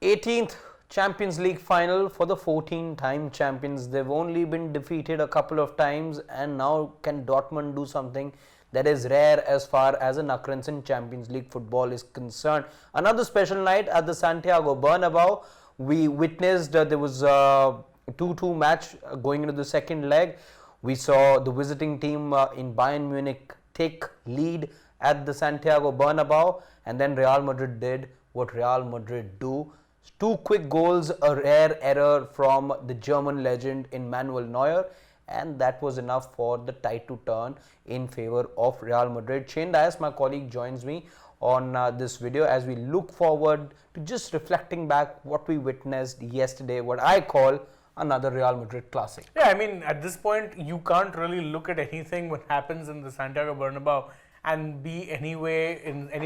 18th Champions League final for the 14-time champions. They've only been defeated a couple of times, and now can Dortmund do something that is rare as far as an occurrence in Champions League football is concerned. Another special night at the Santiago Bernabeu. We witnessed there was a 2-2 match going into the second leg. We saw the visiting team in Bayern Munich take lead at the Santiago Bernabeu, and then Real Madrid did what Real Madrid do. 2 quick goals, a rare error from the German legend in Manuel Neuer, and that was enough for the tide to turn in favor of Real Madrid. Shane Dias, my colleague, joins me on this video as we look forward to just reflecting back what we witnessed yesterday, what I call another Real Madrid classic. Yeah, I mean, at this point, you can't really look at anything what happens in the Santiago Bernabeu and be in any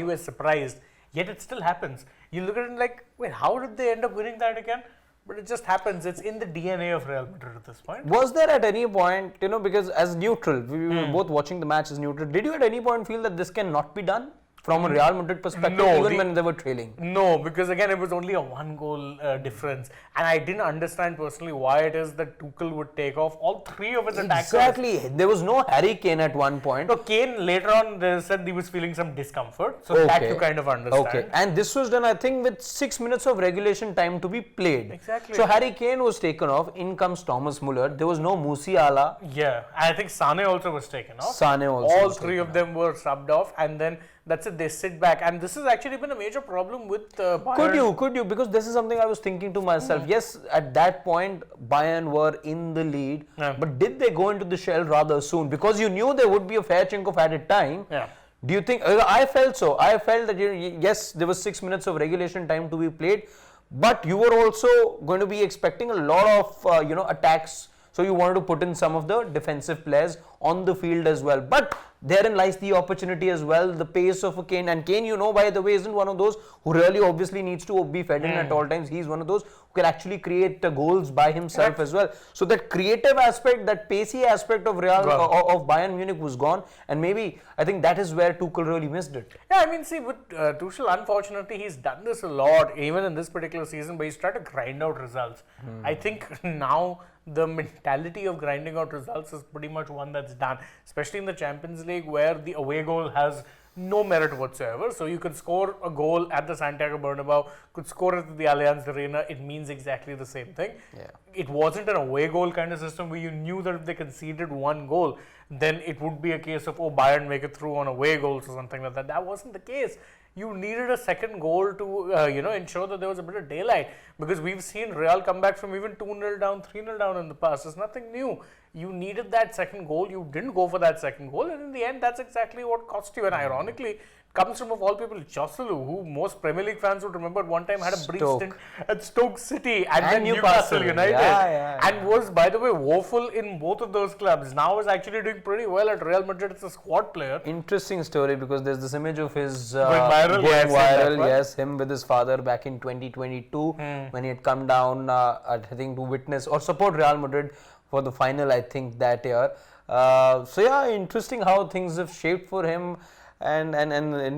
way surprised. Yet it still happens. You look at it like, wait, how did they end up winning that again? But it just happens. It's in the DNA of Real Madrid at this point. Was there at any point, because as neutral, we were both watching the match as neutral, did you at any point feel that this cannot be done? From a Real Madrid perspective, even when they were trailing? No, because again, it was only a 1-goal difference. And I didn't understand personally why it is that Tuchel would take off all 3 of his attackers. Exactly. There was no Harry Kane at one point. No, Kane later on they said he was feeling some discomfort. So that you kind of understand. Okay. And this was done, I think, with 6 minutes of regulation time to be played. Exactly. So Harry Kane was taken off. In comes Thomas Muller. There was no Musiala. Yeah. And I think Sane also was taken off. Sane also. All 3 of them were subbed off, and then that's it, they sit back. And this has actually been a major problem with Bayern. Could you? Because this is something I was thinking to myself. Yes, at that point, Bayern were in the lead. But did they go into the shell rather soon? Because you knew there would be a fair chunk of added time. Yeah. Do you think? I felt so. I felt that, yes, there was 6 minutes of regulation time to be played. But you were also going to be expecting a lot of, attacks. So you wanted to put in some of the defensive players on the field as well. But therein lies the opportunity as well, the pace of a Kane. And Kane, by the way, isn't one of those who really obviously needs to be fed in at all times. He's one of those who can actually create goals by himself as well. So that creative aspect, that pacey aspect of Bayern Munich was gone. And maybe, I think that is where Tuchel really missed it. Yeah, I mean, see, with Tuchel, unfortunately, he's done this a lot, even in this particular season, but he's tried to grind out results. I think now the mentality of grinding out results is pretty much one that's done, especially in the Champions League, where the away goal has no merit whatsoever. So you could score a goal at the Santiago Bernabeu, could score it at the Allianz Arena, it means exactly the same thing. Yeah. It wasn't an away goal kind of system where you knew that if they conceded 1 goal, then it would be a case of, Bayern make it through on away goals or something like that. That wasn't the case. You needed a second goal to, ensure that there was a bit of daylight, because we've seen Real come back from even 2-0 down, 3-0 down in the past. It's nothing new. You needed that second goal. You didn't go for that second goal, and in the end, that's exactly what cost you. And ironically, comes from, of all people, Joselu, who most Premier League fans would remember at one time had a brief stint at Stoke City and then Newcastle United, and was, by the way, woeful in both of those clubs. Now is actually doing pretty well at Real Madrid. It's a squad player. Interesting story, because there's this image of his going viral. Yes, him with his father back in 2022 when he had come down, I think, to witness or support Real Madrid for the final, I think, that year. So yeah, interesting how things have shaped for him. And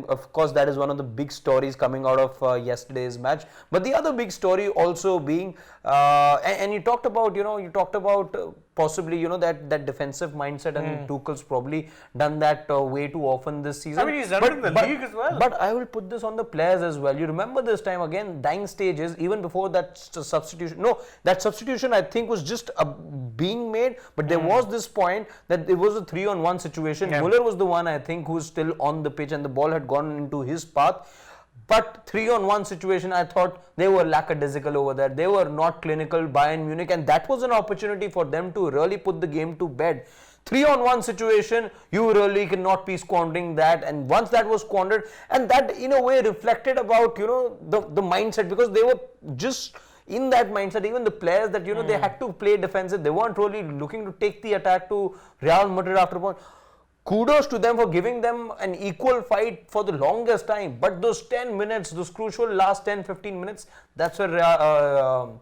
of course, that is one of the big stories coming out of yesterday's match. But the other big story also being, and you talked about, possibly, that defensive mindset, and Tuchel's probably done that way too often this season. I mean, he's done it in the league as well. But I will put this on the players as well. You remember this time, again, dying stages, even before that substitution. No, that substitution, I think, was just being made, but there was this point that it was a 3-on-1 situation. Muller was the one, I think, who was still on the pitch, and the ball had gone into his path. But 3-on-1 situation, I thought they were lackadaisical over there. They were not clinical, Bayern Munich, and that was an opportunity for them to really put the game to bed. 3-on-1 situation, you really cannot be squandering that. And once that was squandered, and that in a way reflected about, the mindset, because they were just in that mindset. Even the players that, they had to play defensive. They weren't really looking to take the attack to Real Madrid after a point. Kudos to them for giving them an equal fight for the longest time. But those 10 minutes, those crucial last 10-15 minutes, that's where Real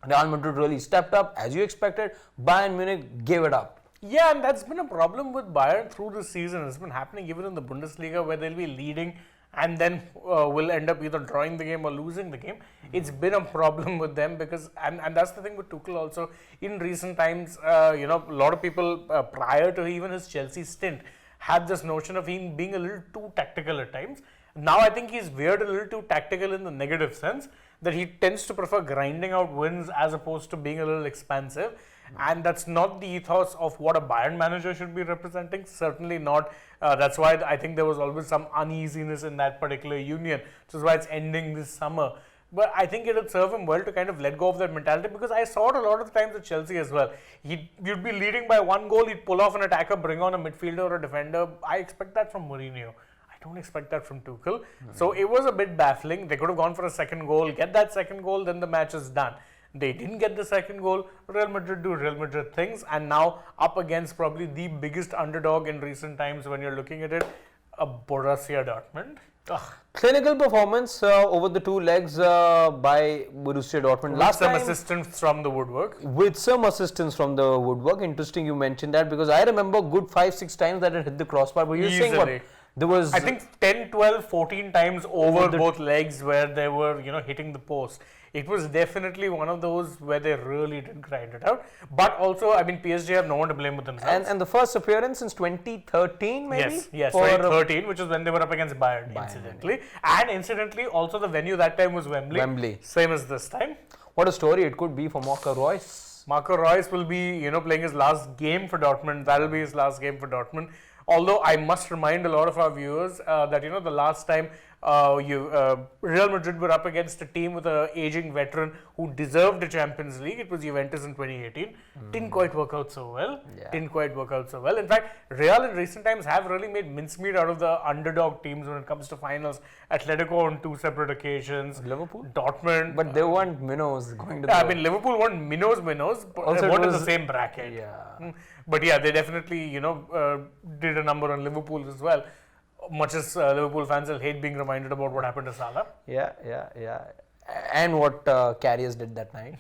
Madrid really stepped up. As you expected, Bayern Munich gave it up. Yeah, and that's been a problem with Bayern through the season. It's been happening even in the Bundesliga, where they'll be leading and then will end up either drawing the game or losing the game. It's been a problem with them because, and that's the thing with Tuchel also. In recent times, a lot of people prior to even his Chelsea stint had this notion of him being a little too tactical at times. Now I think he's veered a little too tactical in the negative sense, that he tends to prefer grinding out wins as opposed to being a little expansive. And that's not the ethos of what a Bayern manager should be representing. Certainly not. That's why I think there was always some uneasiness in that particular union, which is why it's ending this summer. But I think it would serve him well to kind of let go of that mentality, because I saw it a lot of the times at Chelsea as well. You'd be leading by 1 goal, he'd pull off an attacker, bring on a midfielder or a defender. I expect that from Mourinho. I don't expect that from Tuchel. So it was a bit baffling. They could have gone for a second goal, get that second goal, then the match is done. They didn't get the second goal. Real Madrid do Real Madrid things, and now up against probably the biggest underdog in recent times when you're looking at it, a Borussia Dortmund. Ugh. Clinical performance over the 2 legs by Borussia Dortmund. With some assistance from the woodwork. With some assistance from the woodwork. Interesting you mentioned that, because I remember good 5-6 times that it hit the crossbar. But you're saying what? There was, I think 10, 12, 14 times over both legs where they were, hitting the post. It was definitely one of those where they really did grind it out. But also, I mean, PSG have no one to blame with themselves. And the first appearance since 2013, maybe? Yes, 2013, which is when they were up against Bayern, incidentally. And incidentally, also the venue that time was Wembley. Same as this time. What a story it could be for Marco Reus. Marco Reus will be, playing his last game for Dortmund. That'll be his last game for Dortmund. Although I must remind a lot of our viewers that the last time Real Madrid were up against a team with an aging veteran who deserved a Champions League, it was Juventus in 2018. Didn't quite work out so well. In fact, Real in recent times have really made mincemeat out of the underdog teams when it comes to finals. Atletico on 2 separate occasions. Liverpool? Dortmund. But they weren't minnows going to the... I mean, Liverpool weren't minnows, but also they weren't in the same bracket. Yeah. But yeah, they definitely, did a number on Liverpool as well. Much as Liverpool fans will hate being reminded about what happened to Salah. Yeah. And what Karius did that night.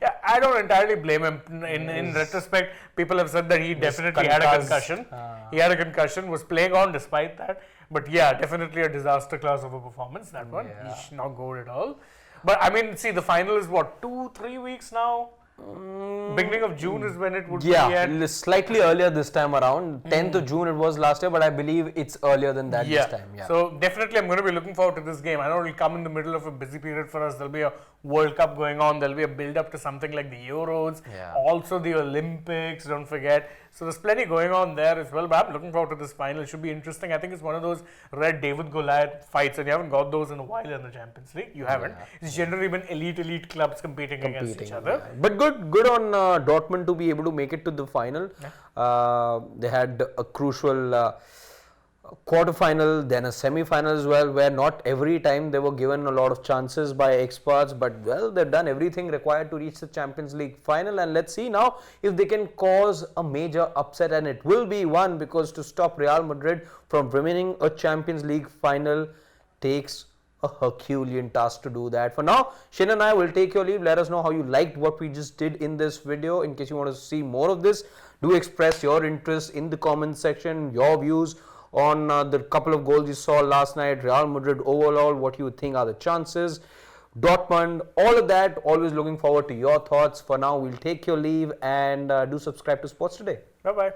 Yeah, I don't entirely blame him. In retrospect, people have said that he definitely had a concussion. He had a concussion, was playing on despite that. But yeah, definitely a disaster class of a performance, that one. He should not go at all. But I mean, see, the final is what, 2-3 weeks now? Beginning of June is when it would be at. Slightly earlier this time around. 10th of June it was last year, but I believe it's earlier than that this time. Yeah. So definitely I'm going to be looking forward to this game. I know it will come in the middle of a busy period for us. There'll be a World Cup going on. There'll be a build up to something like the Euros. Also the Olympics, don't forget. So there's plenty going on there as well. But I'm looking forward to this final. It should be interesting. I think it's one of those rare David Goliath fights, and you haven't got those in a while in the Champions League. You haven't. It's generally been elite clubs competing against each other. But good on Dortmund to be able to make it to the final. They had a crucial quarter-final, then a semi-final as well, where not every time they were given a lot of chances by experts, but well, they've done everything required to reach the Champions League final. And let's see now if they can cause a major upset, and it will be one, because to stop Real Madrid from winning a Champions League final takes a Herculean task to do that. For now, Shin and I will take your leave. Let us know how you liked what we just did in this video. In case you want to see more of this, do express your interest in the comment section, your views on the couple of goals you saw last night, Real Madrid overall, what you think are the chances, Dortmund, all of that. Always looking forward to your thoughts. For now, we'll take your leave, and do subscribe to Sports Today. Bye-bye.